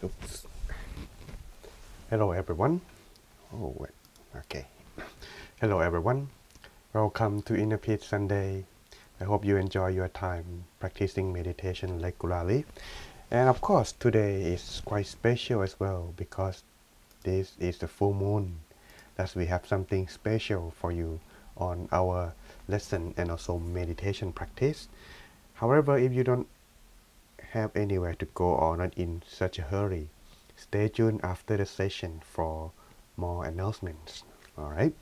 Oops. Hello everyone. Oh wait. Okay. Hello everyone. Welcome to Inner Peace Sunday. I hope you enjoy your time practicing meditation regularly. And of course, today is quite special as well because this is the full moon. Thus, we have something special for you on our lesson and also meditation practice. However, if you don't have anywhere to go or not in such a hurry, stay tuned after the session for more announcements. Alright?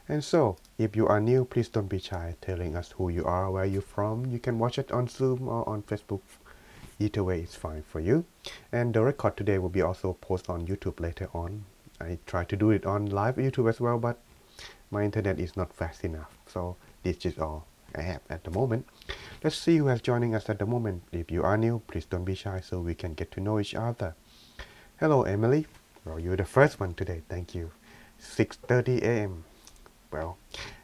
And so, if you are new, please don't be shy telling us who you are, where you're from. You can watch it on Zoom or on Facebook. Either way is fine for you. And the record today will be also posted on YouTube later on. I try to do it on live YouTube as well, but my internet is not fast enough. So this is all I have at the moment. Let's see who is joining us at the moment. If you are new, please don't be shy so we can get to know each other. Hello, Emily. Well, you're the first one today. Thank you. 6:30 a.m. Well,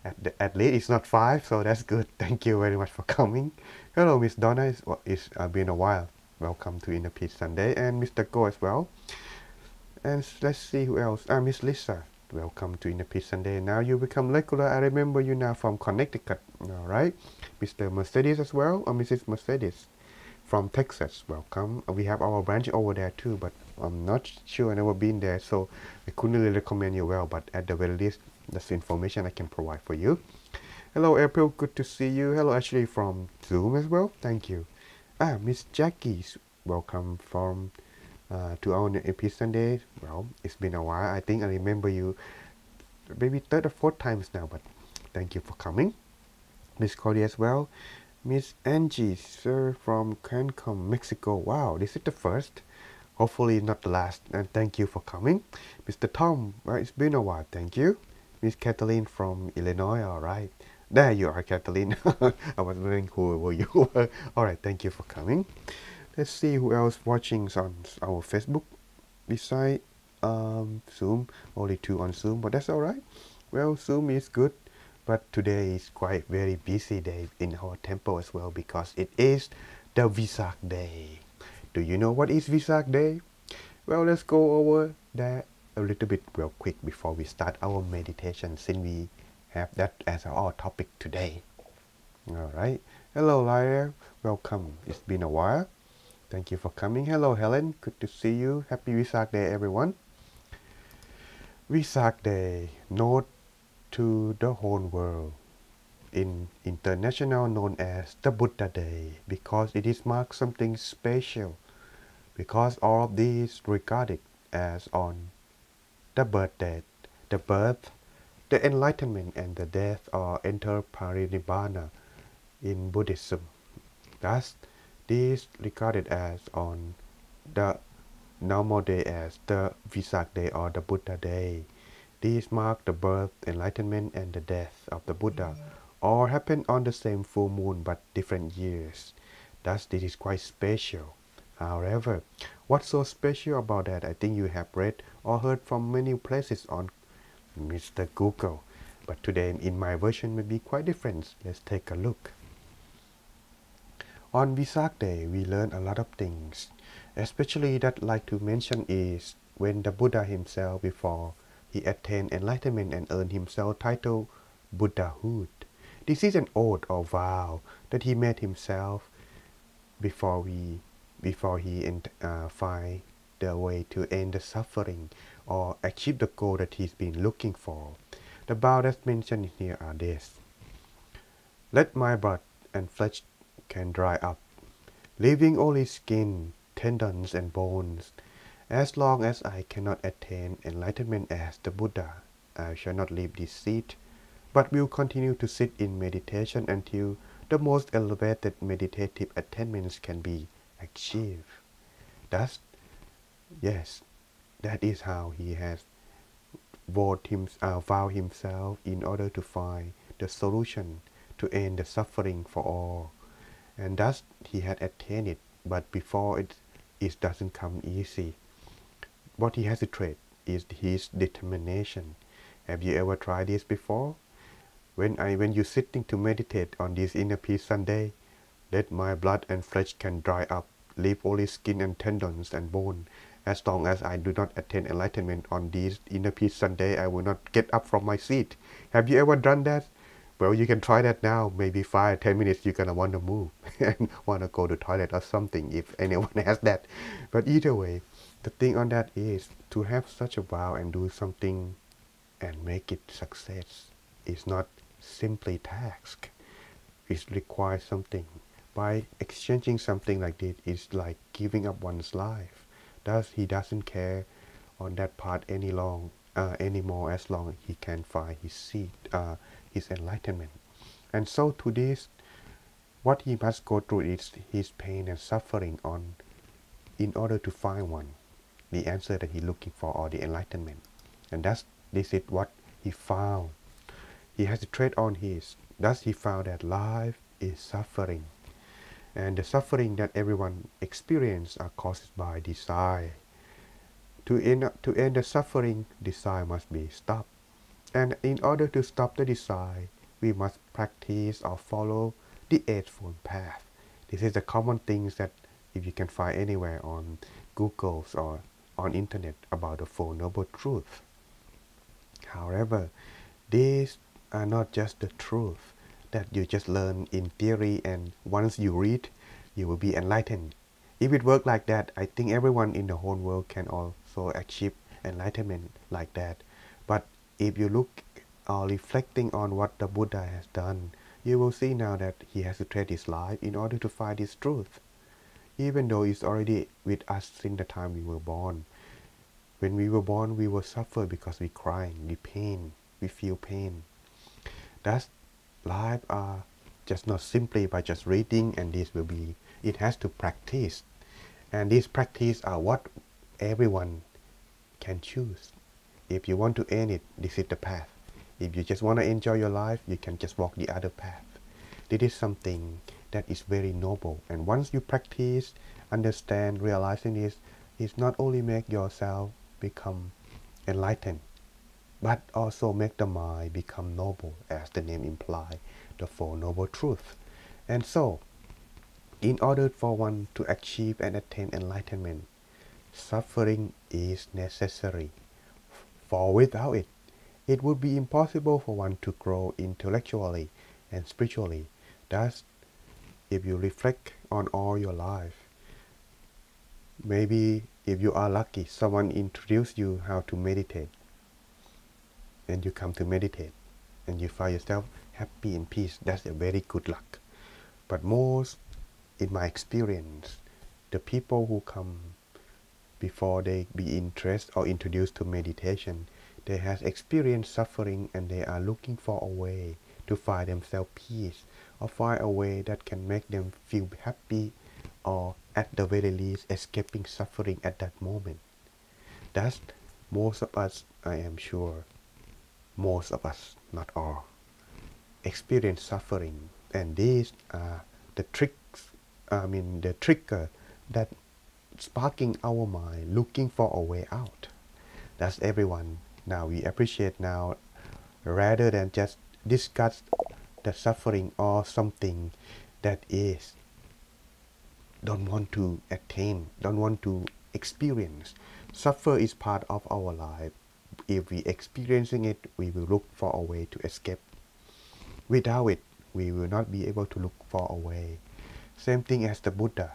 at least it's not 5, so that's good. Thank you very much for coming. Hello, Miss Donna. It's been a while. Welcome to Inner Peace Sunday. And Mr. Go as well. And let's see who else. Miss Lisa. Welcome to Inner Peace Sunday. Now you become regular. I remember you now from Connecticut. All right. Mr. Mercedes as well, or Mrs. Mercedes from Texas. Welcome. We have our branch over there too, but I'm not sure. I've never been there, so I couldn't really recommend you well. But at the very least, that's the information I can provide for you. Hello, April. Good to see you. Hello, Ashley from Zoom as well. Thank you. Miss Jackie. Welcome from to our Peace Sunday. Well, it's been a while. I think I remember you maybe third or fourth times now, but thank you for coming. Miss Cody as well. Miss Angie, sir, from Cancun, Mexico. Wow, this is the first. Hopefully not the last. And thank you for coming. Mr. Tom, well, it's been a while. Thank you. Miss Kathleen from Illinois. All right. There you are, Kathleen. I was wondering who you were. All right. Thank you for coming. Let's see who else watching on our Facebook. Besides Zoom, only 2 on Zoom, but that's all right. Well, Zoom is good. But today is quite very busy day in our temple as well because it is the Vesak day. Do you know what is Vesak day? Well, let's go over that a little bit real quick before we start our meditation since we have that as our topic today. Alright. Hello, Lyra. Welcome. It's been a while. Thank you for coming. Hello, Helen. Good to see you. Happy Vesak day, everyone. Vesak day. Note to the whole world in international known as the Buddha Day because it is marked something special because all of these regarded as on the birth, the enlightenment and the death or enter parinibbana in Buddhism. Thus, these regarded as on the normal day as the Vesak day or the Buddha Day. These mark the birth, enlightenment, and the death of the Buddha, all happen on the same full moon but different years. Thus, this is quite special. However, what's so special about that? I think you have read or heard from many places on Mr. Google. But today, in my version, will be quite different. Let's take a look. On Vesak Day, we learn a lot of things. Especially that I'd like to mention is when the Buddha himself before he attained enlightenment and earned himself title Buddhahood. This is an oath or vow that he made himself before he find the way to end the suffering or achieve the goal that he's been looking for. The vow that's mentioned here are this: let my blood and flesh can dry up, leaving only skin, tendons, and bones. As long as I cannot attain enlightenment as the Buddha, I shall not leave this seat, but will continue to sit in meditation until the most elevated meditative attainments can be achieved. Thus, yes, that is how he has vowed himself in order to find the solution to end the suffering for all. And thus, he had attained it, but before it doesn't come easy. What he has to trade is his determination. Have you ever tried this before? When you're sitting to meditate on this Inner Peace Sunday, let my blood and flesh can dry up, leave only skin and tendons and bone. As long as I do not attain enlightenment on this inner peace Sunday, I will not get up from my seat. Have you ever done that? Well, you can try that now. Maybe 5-10 minutes you're gonna want to move and want to go to toilet or something if anyone has that. But either way, the thing on that is to have such a vow and do something and make it success is not simply task. It requires something. By exchanging something like this, it's like giving up one's life. Thus, he doesn't care on that part anymore as long as he can find his seat, his enlightenment. And so to this, what he must go through is his pain and suffering in order to find one, the answer that he's looking for, or the enlightenment. And this is what he found. He has to trade on his. Thus he found that life is suffering. And the suffering that everyone experiences are caused by desire. To end the suffering, desire must be stopped. And in order to stop the desire, we must practice or follow the Eightfold Path. This is the common things that if you can find anywhere on Google or on internet about the Four Noble Truths. However, these are not just the truth that you just learn in theory and once you read, you will be enlightened. If it worked like that, I think everyone in the whole world can also achieve enlightenment like that. But if you look or reflecting on what the Buddha has done, you will see now that he has to trade his life in order to find this truth. Even though it's already with us since the time we were born. When we were born, we will suffer because we crying, we feel pain. Thus, life are just not simply by just reading and this will be, it has to practice. And these practice are what everyone can choose. If you want to end it, this is the path. If you just want to enjoy your life, you can just walk the other path. This is something that is very noble. And once you practice, understand, realizing this, it's not only make yourself become enlightened, but also make the mind become noble, as the name implies, the Four Noble Truths. And so, in order for one to achieve and attain enlightenment, suffering is necessary. For without it, it would be impossible for one to grow intellectually and spiritually. Thus, if you reflect on all your life, maybe if you are lucky, someone introduced you how to meditate, and you come to meditate, and you find yourself happy and peace. That's a very good luck. But most, in my experience, the people who come before they be interested or introduced to meditation, they have experienced suffering and they are looking for a way to find themselves peace or find a way that can make them feel happy or at the very least escaping suffering at that moment. Thus, most of us, I am sure, most of us, not all, experience suffering, and these are the the trigger that sparking our mind, looking for a way out. That's everyone. Now we appreciate now, rather than just discuss the suffering or something that is don't want to attain, don't want to experience. Suffer is part of our life. If we experiencing it, we will look for a way to escape. Without it, we will not be able to look for a way. Same thing as the Buddha.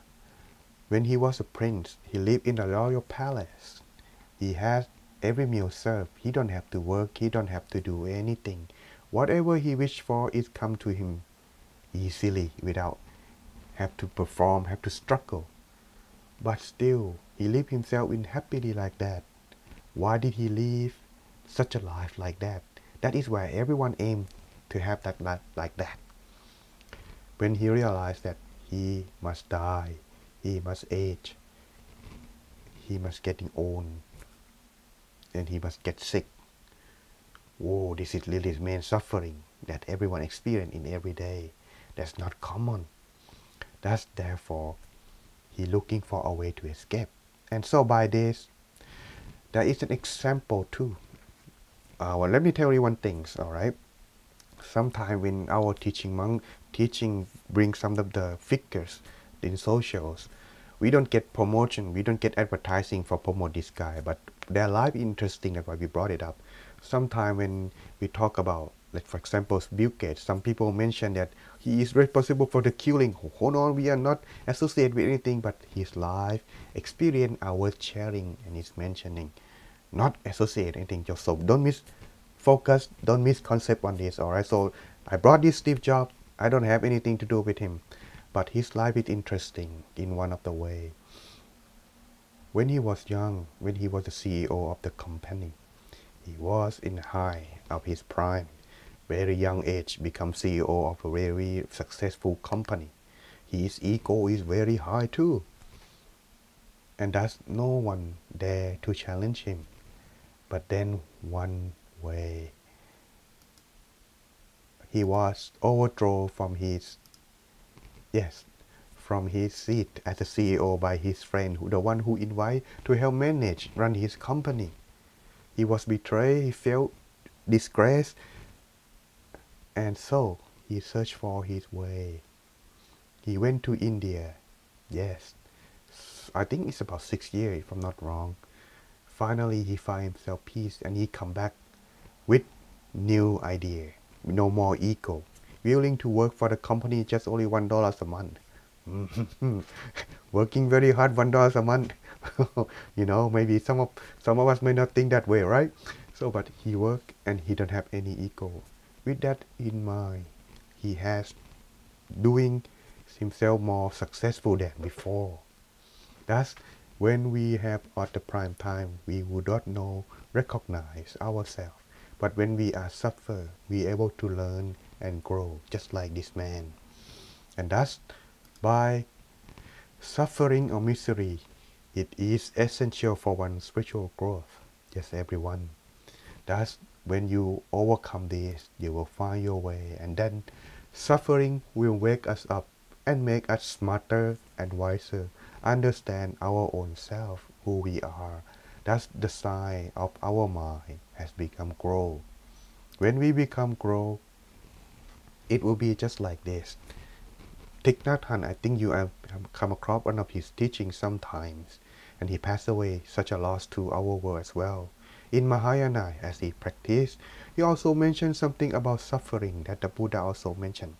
When he was a prince, he lived in a royal palace. He has every meal served. He don't have to work. He don't have to do anything. Whatever he wished for is come to him easily without have to perform, have to struggle. But still, he lived himself in happily like that. Why did he live such a life like that? That is why everyone aims to have that life like that. When he realized that he must die, he must age, he must getting old, and he must get sick. Whoa, this is really main suffering that everyone experiences in every day. That's not common. That's therefore he looking for a way to escape. And so by this, there is an example too. Well, let me tell you one thing, alright? Sometimes when our teaching brings some of the figures in socials, We don't get promotion, we don't get advertising for promote this guy, but their life interesting. That's why we brought it up. Sometime when we talk about, like for example, Bill Gates, some people mention that he is responsible for the killing. Hold on, we are not associated with anything, but his life experience are worth sharing, and he's mentioning, not associate anything. Just so don't miss focus, don't miss concept on this. All right. So I brought this Steve Jobs. I don't have anything to do with him, but his life is interesting in one of the way. When he was young, when he was the CEO of the company, he was in high of his prime. Very young age, become CEO of a very successful company. His ego is very high too. And there's no one there to challenge him. But then one way, he was overthrown from his, yes, from his seat as a CEO by his friend, the one who invited to help manage, run his company. He was betrayed, he felt disgrace, and so he searched for his way. He went to India, yes, I think it's about 6 years if I'm not wrong. Finally he find himself peace, and he come back with new idea, no more ego, willing to work for the company just only $1 a month. Working very hard, $1 a month. You know, maybe some of us may not think that way, right? So but he work and he don't have any ego. With that in mind, he has doing himself more successful than before. Thus, when we have at the prime time, we would not know, recognize ourselves. But when we are suffer, we able to learn and grow, just like this man. And thus, by suffering or misery, it is essential for one's spiritual growth. Yes, everyone. Thus, when you overcome this, you will find your way, and then suffering will wake us up and make us smarter and wiser, understand our own self, who we are. That's the sign of our mind has become grow. When we become grow, it will be just like this. Thich Nhat Hanh, I think you have come across one of his teachings sometimes, and he passed away, such a loss to our world as well. In Mahayana, as he practiced, he also mentioned something about suffering that the Buddha also mentioned.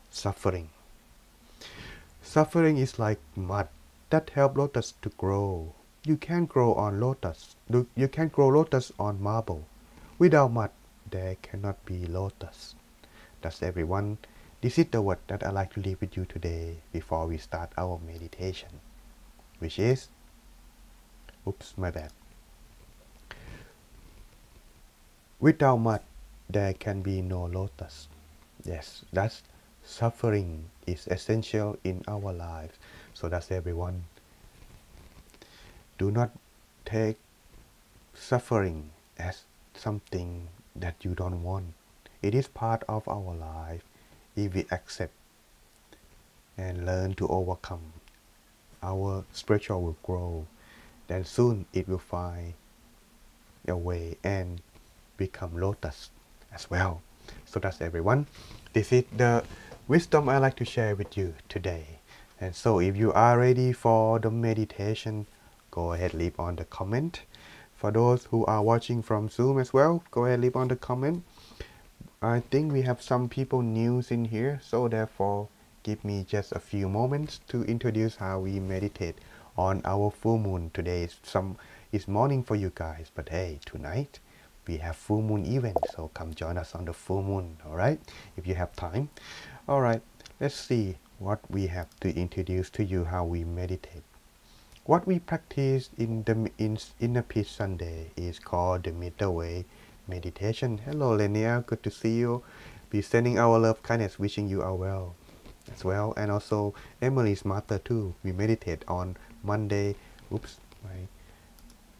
Suffering. Suffering is like mud that help lotus to grow. You can't grow on lotus. You can't grow lotus on marble. Without mud, there cannot be lotus. That's everyone. This is the word that I like to leave with you today before we start our meditation, which is, oops, my bad. Without mud, there can be no lotus. Yes, that's suffering is essential in our lives. So that's everyone. Do not take suffering as something that you don't want. It is part of our life. If we accept and learn to overcome, our spiritual will grow. Then soon it will find a way and become lotus as well. So that's everyone. This is the wisdom I like to share with you today. And so if you are ready for the meditation, go ahead, leave on the comment. For those who are watching from Zoom as well, go ahead, leave on the comment. I think we have some people new in here, so therefore give me just a few moments to introduce how we meditate on our full moon. Today is morning for you guys, but hey, tonight we have full moon event, so come join us on the full moon, alright, if you have time. Alright, let's see what we have to introduce to you how we meditate. What we practice in Inner Peace Sunday is called the middle way meditation. Hello Lenia, good to see you. Be sending our love, kindness, wishing you are well as well. And also Emily's mother too. We meditate on Monday,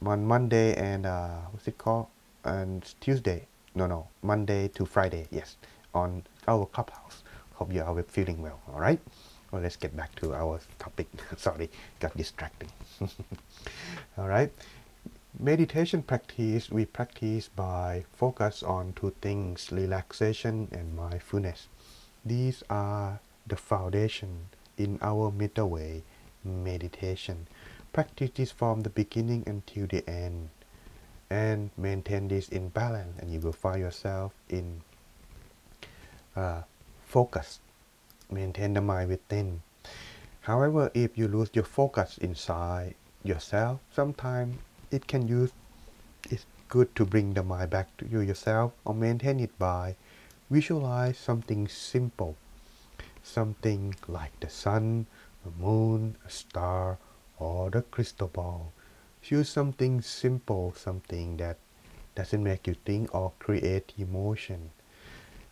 on Monday and what's it called? And Tuesday. No, Monday to Friday, yes, on our clubhouse. Hope you are feeling well, alright? Well, let's get back to our topic. Sorry, got distracted. Alright. Meditation practice, we practice by focus on two things, relaxation and mindfulness. These are the foundation in our middle way meditation. Practice this from the beginning until the end, and maintain this in balance, and you will find yourself in focus. Maintain the mind within. However, if you lose your focus inside yourself, sometimes it's good to bring the mind back to yourself, or maintain it by visualize something simple, something like the sun, the moon, a star, or the crystal ball. Choose something simple, something that doesn't make you think or create emotion.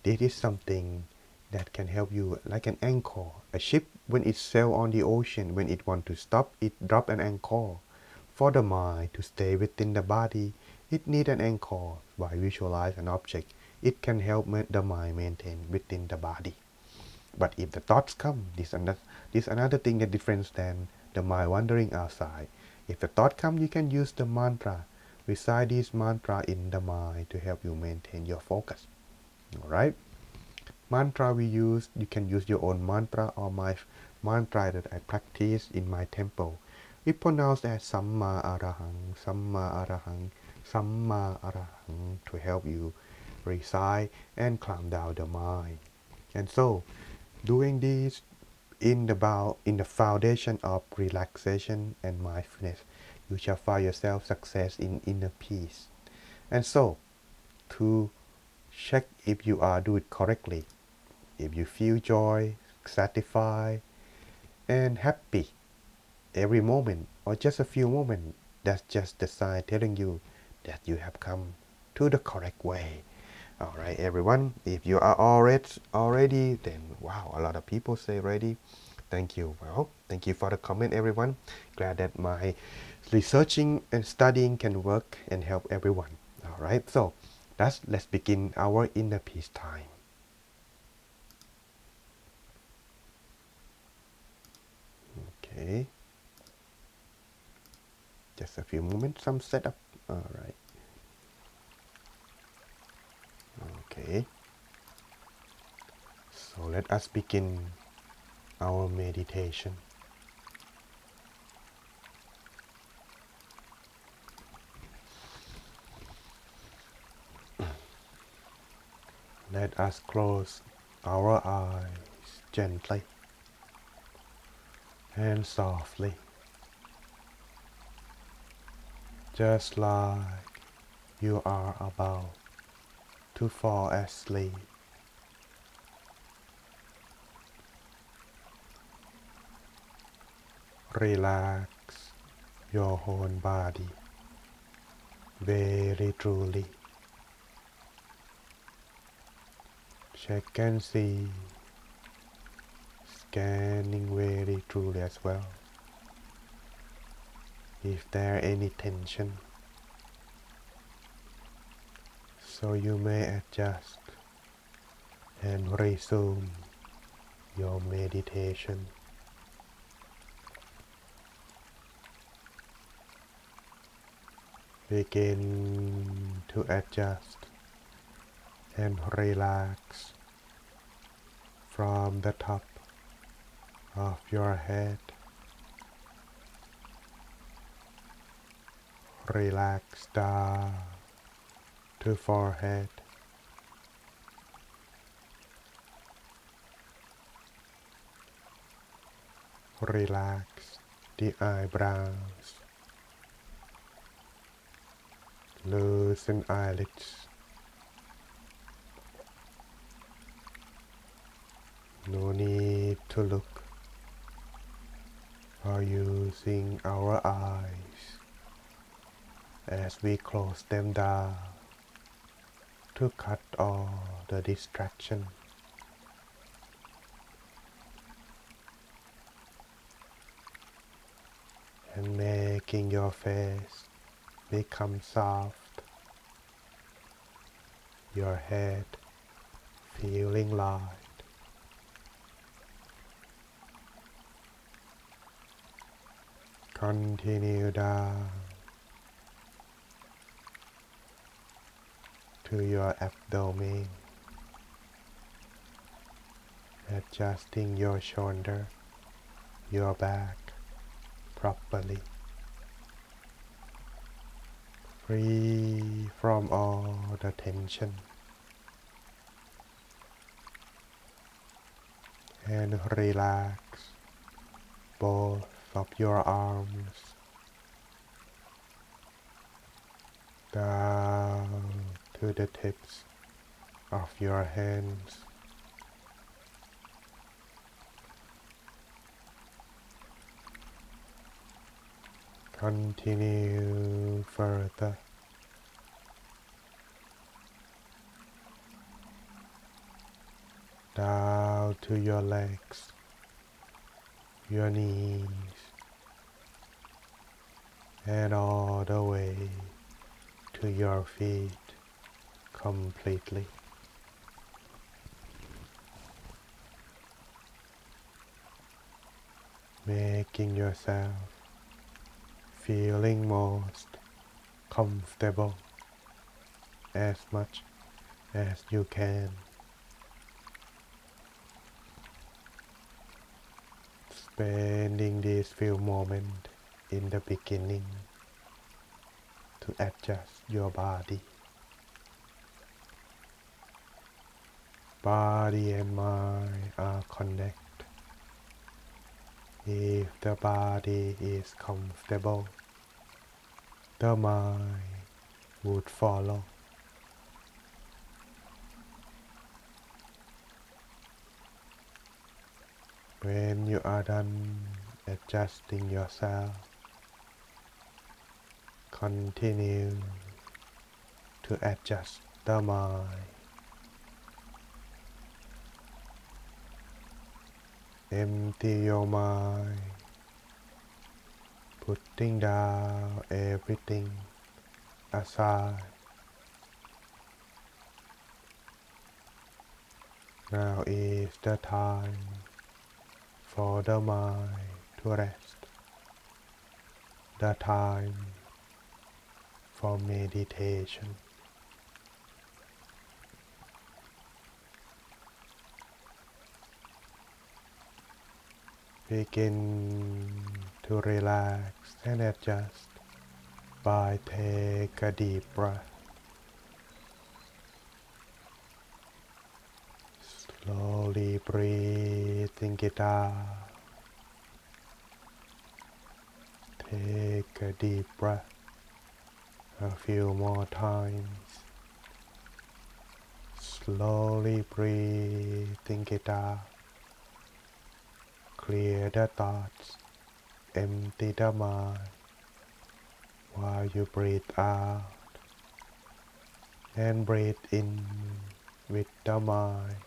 This is something that can help you, like an anchor. A ship, when it sails on the ocean, when it wants to stop, it drop an anchor. For the mind to stay within the body, it needs an anchor. By visualize an object, it can help the mind maintain within the body. But if the thoughts come, this another thing that different than the mind wandering outside. If the thought come, you can use the mantra. Recite this mantra in the mind to help you maintain your focus. Alright? Mantra we use, you can use your own mantra or my mantra that I practice in my temple. We pronounce as Samma Arahang, Samma Arahang, Samma Arahang to help you recite and calm down the mind. And so, doing this in the foundation of relaxation and mindfulness, you shall find yourself success in inner peace. And so, to check if you are doing it correctly, if you feel joy, satisfied, and happy every moment, or just a few moments, that's just the sign telling you that you have come to the correct way. Alright everyone, if you are already, then wow, a lot of people say ready. Thank you. Well, thank you for the comment everyone. Glad that my researching and studying can work and help everyone. Alright, so let's begin our inner peace time. Okay. Just a few moments, some setup. Alright. Okay. So let us begin our meditation. Let us close our eyes gently and softly, just like you are about to fall asleep. Relax your whole body very truly. Check and see, scanning very truly as well. If there any tension, so you may adjust and resume your meditation. Begin to adjust and relax from the top of your head. Relax down to forehead. Relax the eyebrows. Loosen eyelids. No need to look or using our eyes as we close them down to cut all the distraction. And making your face become soft, your head feeling light. Continue down to your abdomen, adjusting your shoulder, your back, properly, free from all the tension, and relax both of your arms down to the tips of your hands. Continue further down to your legs, your knees, and all the way to your feet completely. Making yourself feeling most comfortable as much as you can. Spending these few moments in the beginning to adjust your body. Body and mind are connected. If the body is comfortable, the mind would follow. When you are done adjusting yourself, continue to adjust the mind. Empty your mind, putting down everything aside. Now is the time for the mind to rest, the time for meditation. Begin to relax and adjust by take a deep breath. Slowly breathing it out. Take a deep breath a few more times. Slowly breathing it out. Clear the thoughts, empty the mind while you breathe out and breathe in with the mind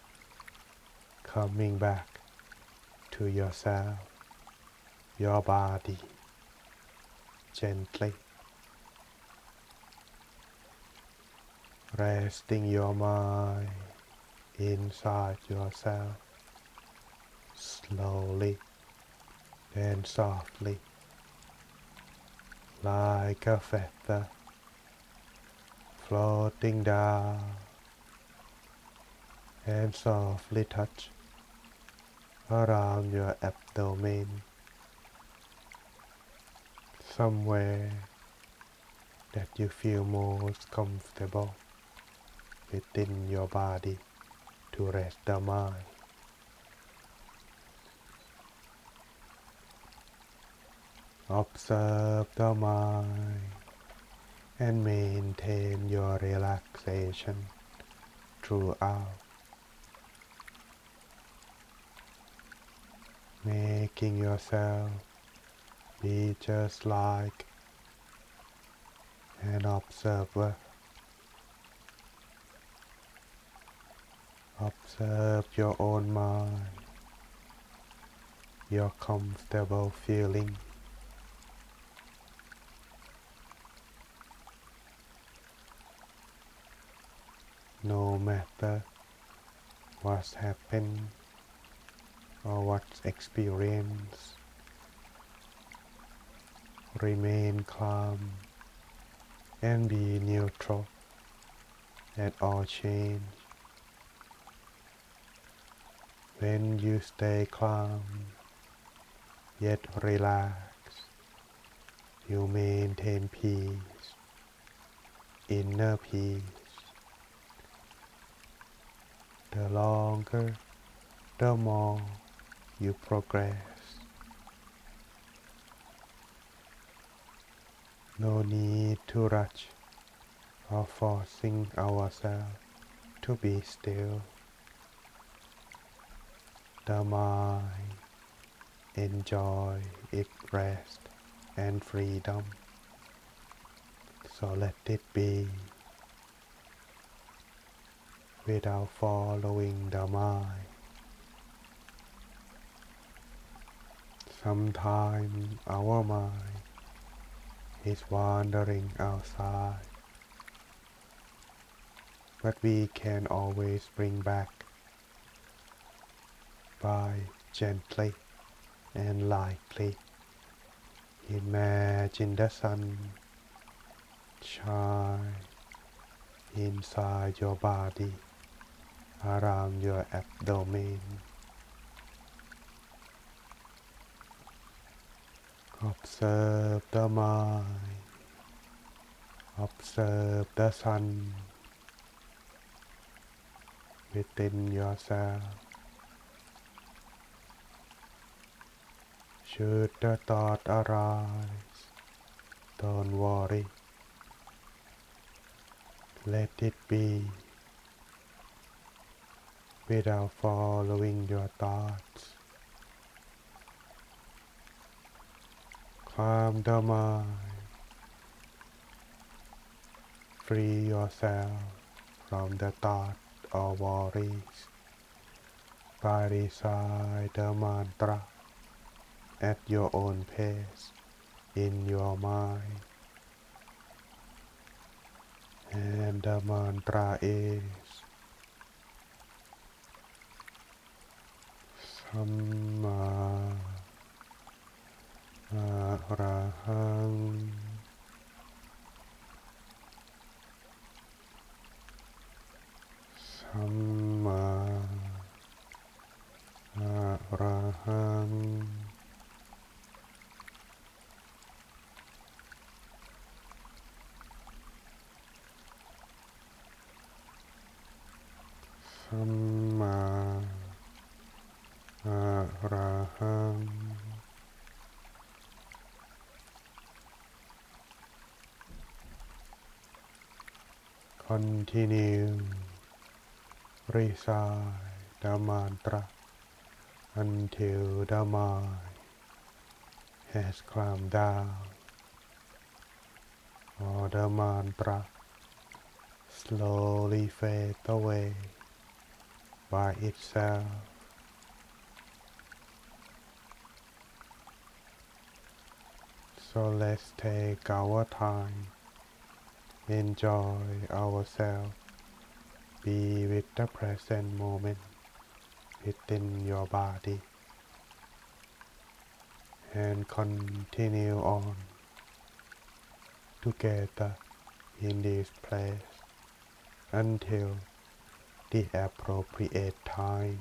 coming back to yourself, your body, gently. Resting your mind inside yourself, slowly and softly, like a feather floating down, and softly touch around your abdomen, somewhere that you feel most comfortable within your body to rest the mind. Observe the mind and maintain your relaxation throughout, making yourself be just like an observer. Observe your own mind, your comfortable feeling. No matter what's happened or what's experienced, remain calm and be neutral at all change. When you stay calm, yet relaxed, you maintain peace, inner peace. The longer, the more you progress. No need to rush or forcing ourselves to be still. The mind enjoy its rest and freedom. So let it be without following the mind. Sometimes our mind is wandering outside, but we can always bring back by gently and lightly. Imagine the sun shine inside your body, around your abdomen. Observe the mind, observe the sun within yourself. Should the thought arise, don't worry. Let it be without following your thoughts. Calm the mind. Free yourself from the thought or worries by recite the mantra at your own pace in your mind. And the mantra is Samma Arahang. Samma Arahang. Samma Arahang. Continue recite the mantra until the mind has calmed down, or the mantra slowly fades away by itself. So let's take our time, enjoy ourselves, be with the present moment within your body, and continue on together in this place until the appropriate time.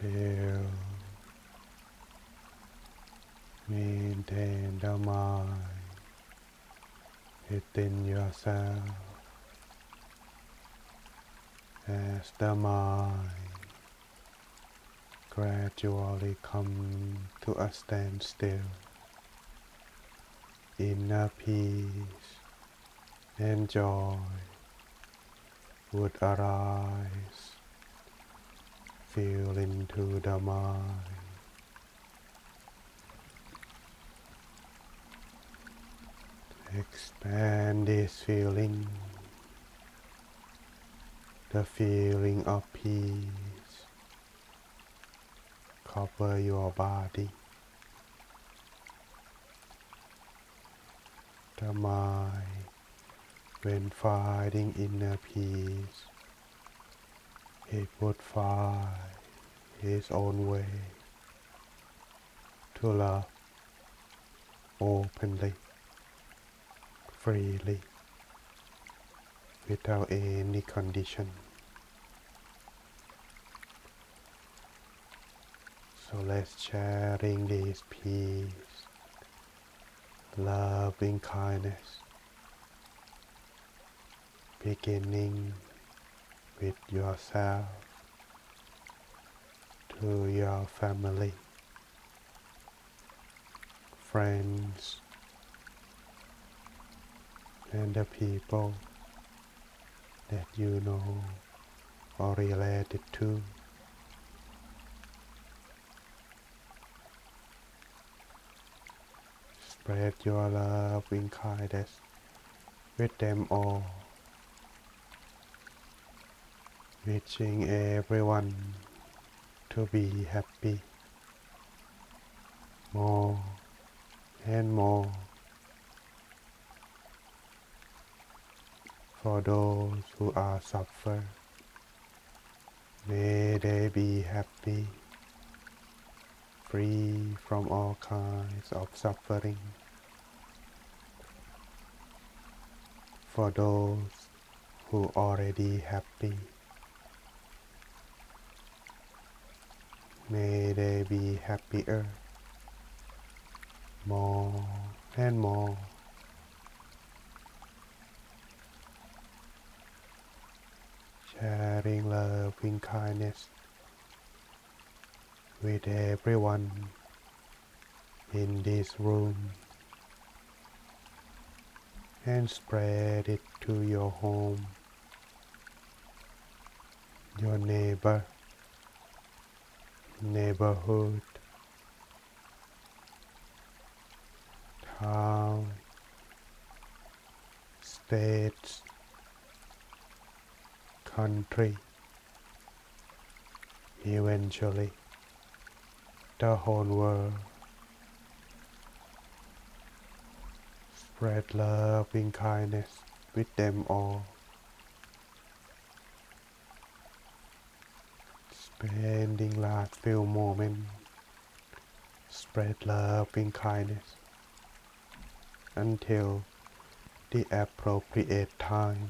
Still maintain the mind within yourself as the mind gradually come to a standstill. Inner peace and joy would arise, fill into the mind. Expand this feeling, the feeling of peace, cover your body. The mind, when finding inner peace, it would find its own way to love openly, freely, without any condition. So let's sharing this peace, loving kindness, beginning with yourself to your family, friends, and the people that you know or related to. Spread your loving kindness with them all, wishing everyone to be happy more and more. For those who are suffering, may they be happy, free from all kinds of suffering. For those who already happy, may they be happier, more and more. Sharing loving kindness with everyone in this room, and spread it to your home, your neighborhood, town, states, country, eventually the whole world. Spread loving kindness with them all. Spending last few moments, spread loving kindness until the appropriate time.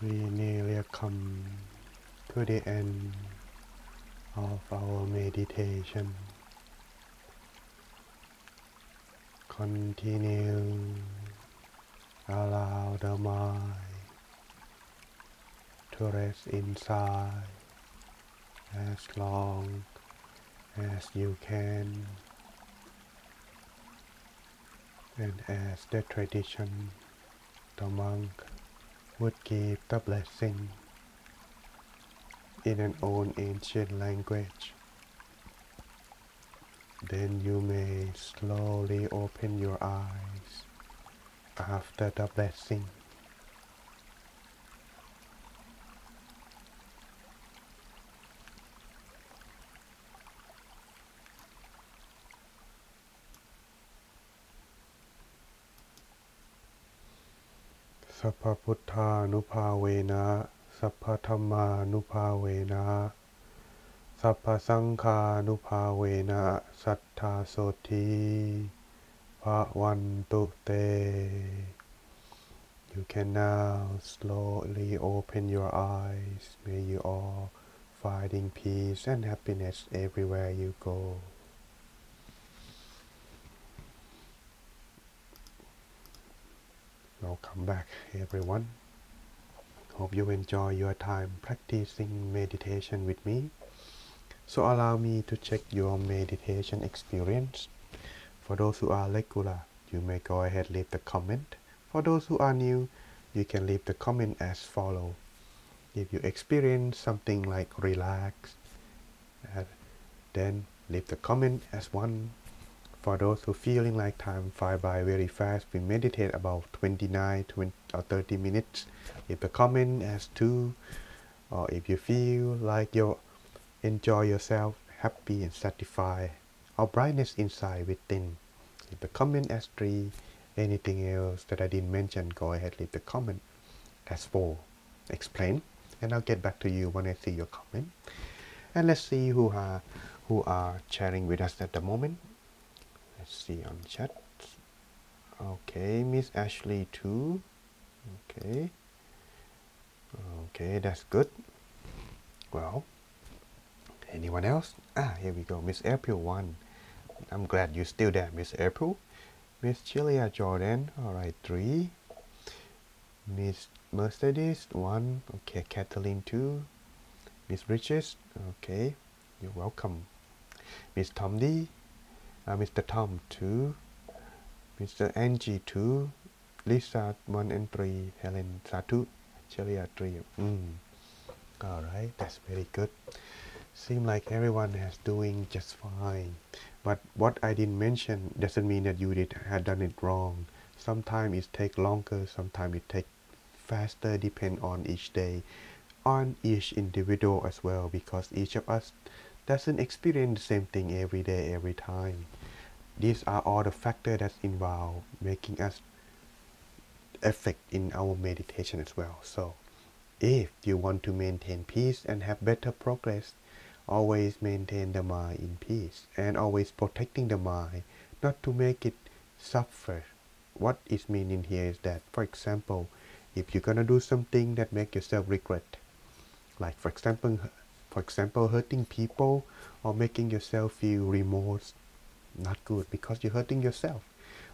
We nearly come to the end of our meditation. Continue, allow the mind to rest inside as long as you can, and as the tradition, the monk would give the blessing in an own ancient language. Then you may slowly open your eyes after the blessing. Sappha Putthanuภาเวนะ Sappha Dhammanuภาเวนะ Sappha Saṅghānuภาเวนะ Sattha Soti Bhavantu Te. You can now slowly open your eyes. May you all finding peace and happiness everywhere you go. Welcome back, everyone. Hope you enjoy your time practicing meditation with me. So allow me to check your meditation experience. For those who are regular, you may go ahead leave the comment. For those who are new, you can leave the comment as follow. If you experience something like relax, then leave the comment as 1. For those who feeling like time fly by very fast, we meditate about 29 or 30 minutes. Leave the comment as 2. Or if you feel like you enjoy yourself, happy and satisfied, or brightness inside within, leave the comment as 3. Anything else that I didn't mention, go ahead leave the comment as 4. Explain, and I'll get back to you when I see your comment. And let's see who are sharing with us at the moment. Let's see on chat. Okay, Miss Ashley too. Okay. Okay, that's good. Well, anyone else? Here we go. Miss April 1. I'm glad you're still there, Miss April. Miss Chilia Jordan. Alright, 3. Miss Mercedes 1. Okay, Kathleen 2. Miss Riches. Okay, you're welcome. Miss Tom D. Mr. Tom 2, Mr. Angie 2, Lisa 1 and 3, Helen Satu, Chelia 3. Alright, that's very good. Seems like everyone is doing just fine. But what I didn't mention doesn't mean that you had done it wrong. Sometimes it takes longer, sometimes it takes faster, depend on each day, on each individual as well, because each of us doesn't experience the same thing every day, every time. These are all the factors that's involved, making us affect in our meditation as well. So, if you want to maintain peace and have better progress, always maintain the mind in peace and always protecting the mind, not to make it suffer. What is meaning here is that, for example, if you're gonna do something that make yourself regret, like for example, hurting people or making yourself feel remorse, not good, because you're hurting yourself.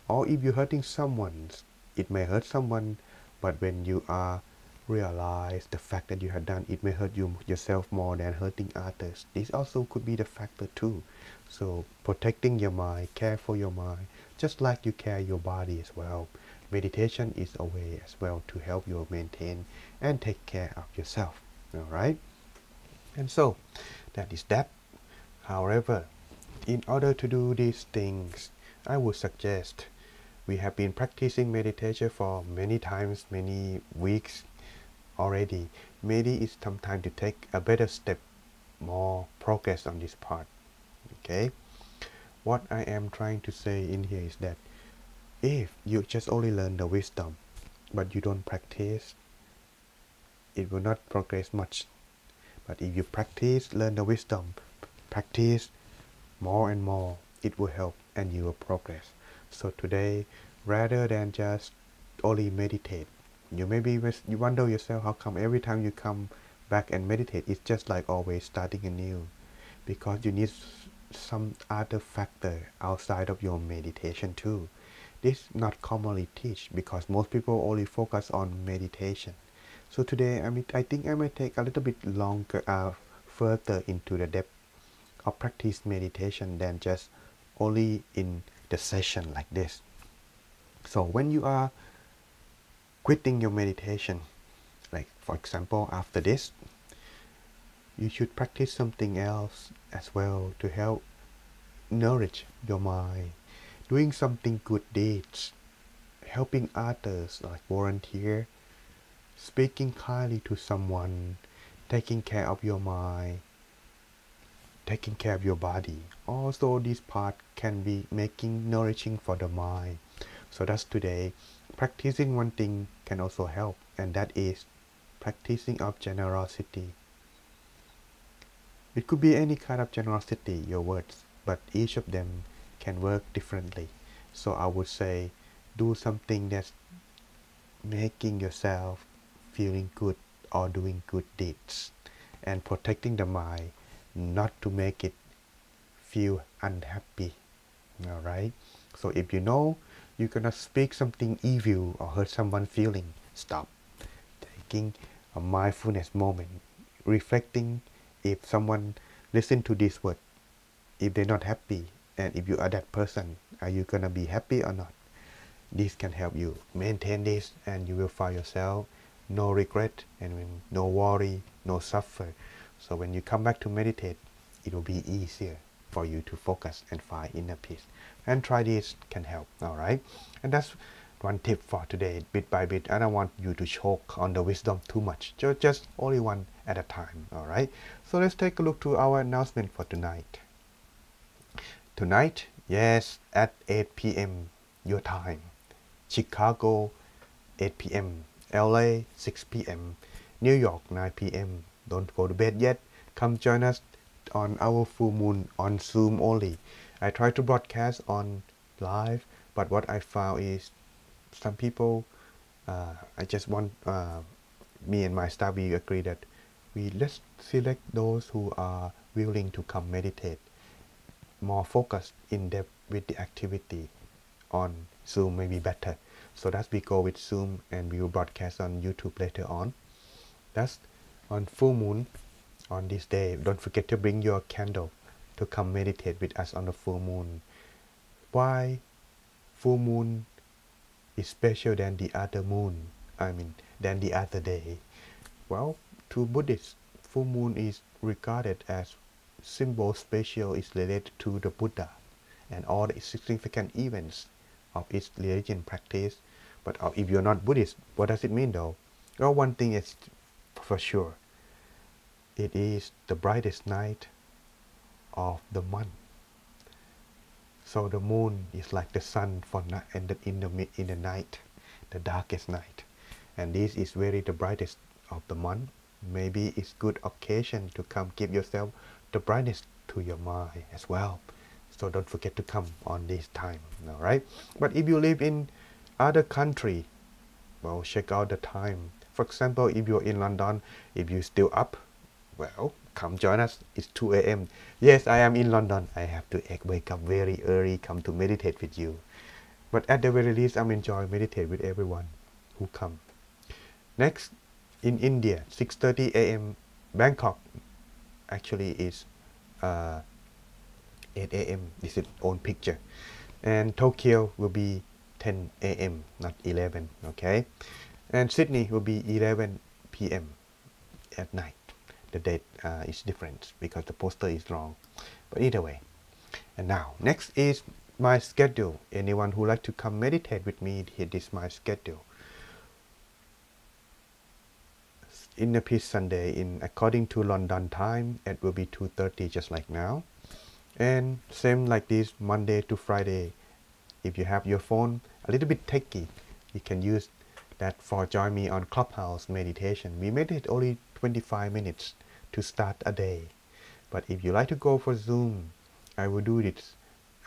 Or if you're hurting someone, it may hurt someone, but when you realize the fact that you have done, it may hurt yourself more than hurting others. This also could be the factor too. So protecting your mind, care for your mind, just like you care your body as well. Meditation is a way as well to help you maintain and take care of yourself. Alright? And so, that is that. However, in order to do these things, I would suggest, we have been practicing meditation for many times, many weeks already. Maybe it's some time to take a better step, more progress on this part. Okay? What I am trying to say in here is that if you just only learn the wisdom, but you don't practice, it will not progress much. But if you practice, learn the wisdom, practice more and more, it will help and you will progress. So today, rather than just only meditate, You you wonder yourself how come every time you come back and meditate, it's just like always starting anew, because you need some other factor outside of your meditation too. This not commonly teach because most people only focus on meditation. So today, I think I might take a little bit longer, further into the depth of practice meditation than just only in the session like this. So when you are quitting your meditation, like for example after this, you should practice something else as well to help nourish your mind, doing something good deeds, helping others like volunteer, speaking kindly to someone, taking care of your mind, taking care of your body. Also, this part can be making nourishing for the mind. So that's today. Practicing one thing can also help, and that is practicing of generosity. It could be any kind of generosity, your words, but each of them can work differently. So I would say do something that's making yourself feeling good or doing good deeds and protecting the mind, not to make it feel unhappy. Alright? So if you know you're gonna speak something evil or hurt someone feeling, stop. Taking a mindfulness moment, reflecting if someone listen to this word, if they're not happy, and if you are that person, are you gonna be happy or not? This can help you maintain this, and you will find yourself no regret and no worry, no suffer. So when you come back to meditate, it will be easier for you to focus and find inner peace. And try this can help. All right, and that's one tip for today, bit by bit. I don't want you to choke on the wisdom too much. Just only one at a time. All right. So let's take a look to our announcement for tonight. Tonight, yes, at 8 p.m. your time. Chicago, 8 p.m. LA, 6 p.m. New York, 9 p.m. Don't go to bed yet. Come join us on our full moon on Zoom only. I try to broadcast on live, but what I found is some people, I just want, me and my staff, we agree that let's select those who are willing to come meditate, more focused in depth with the activity on Zoom may be better. So that's we go with Zoom, and we will broadcast on YouTube later on. That's on full moon on this day. Don't forget to bring your candle to come meditate with us on the full moon. Why full moon is special than the other moon? Than the other day. Well, to Buddhists, full moon is regarded as symbol special, is related to the Buddha and all the significant events of its religion practice. But if you're not Buddhist, what does it mean though? Well, one thing is for sure, it is the brightest night of the month. So the moon is like the sun for and in the night, the darkest night, and this is very the brightest of the month. Maybe it's good occasion to come give yourself the brightness to your mind as well. So don't forget to come on this time. All right. But if you live in other country, well, check out the time. For example, if you're in London, if you're still up, well, come join us. It's 2 a.m. Yes, I am in London. I have to wake up very early, come to meditate with you. But at the very least, I'm enjoying meditate with everyone who come. Next, in India, 6:30 a.m. Bangkok actually is 8 a.m. This is own picture. And Tokyo will be 10 a.m. not 11. Okay. And Sydney will be 11 p.m. at night. The date is different because the poster is wrong. But either way. And now, next is my schedule. Anyone who like to come meditate with me, here is my schedule. Inner Peace Sunday, according to London time, it will be 2:30 just like now. And same like this, Monday to Friday. If you have your phone a little bit techy, you can use that for join me on Clubhouse meditation. We meditate only 25 minutes to start a day. But if you like to go for Zoom, I will do this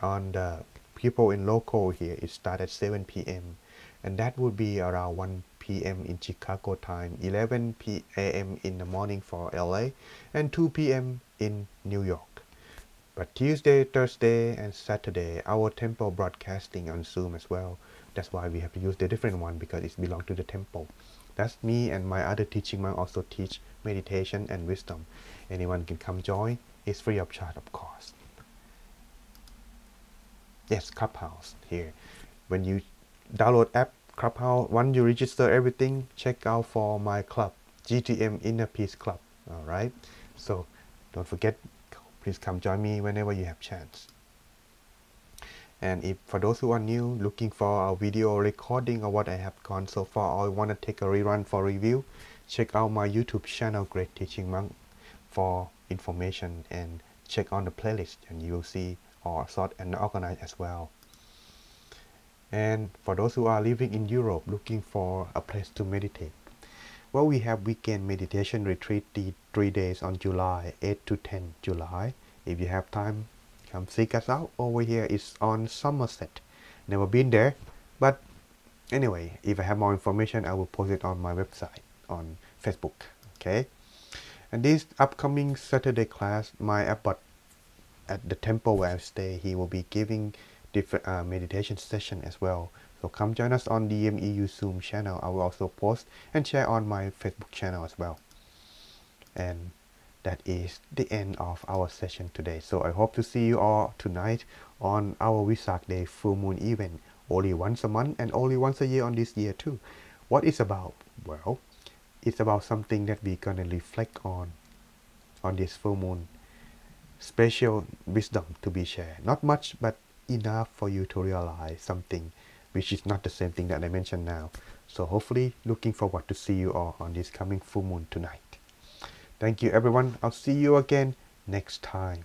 on the people in local here. It starts at 7 p.m. and that would be around 1 p.m. in Chicago time, 11 a.m. in the morning for LA, and 2 p.m. in New York. But Tuesday, Thursday, and Saturday, our temple broadcasting on Zoom as well. That's why we have to use the different one, because it belongs to the temple. That's me and my other teaching monk also teach meditation and wisdom. Anyone can come join. It's free of charge, of course. Yes, Clubhouse here. When you download app Clubhouse, once you register everything, check out for my club, GTM Inner Peace Club. All right. So don't forget, please come join me whenever you have chance. And if for those who are new, looking for a video recording of what I have gone so far, or want to take a rerun for review, check out my YouTube channel, Great Teaching Monk, for information, and check on the playlist, and you will see all sort and organized as well. And for those who are living in Europe, looking for a place to meditate, well, we have weekend meditation retreat, the 3 days on July 8 to 10 July. If you have time, come seek us out. Over here is on Somerset. Never been there, but anyway, if I have more information, I will post it on my website on Facebook. Okay. And this upcoming Saturday class, my abbot at the temple where I stay, he will be giving different meditation session as well. So come join us on the MEU Zoom channel. I will also post and share on my Facebook channel as well. And that is the end of our session today. So I hope to see you all tonight on our Vesak Day full moon event, only once a month and only once a year on this year too. What it's about? Well, it's about something that we're gonna reflect on this full moon. Special wisdom to be shared. Not much, but enough for you to realize something which is not the same thing that I mentioned now. So hopefully looking forward to see you all on this coming full moon tonight. Thank you everyone. I'll see you again next time.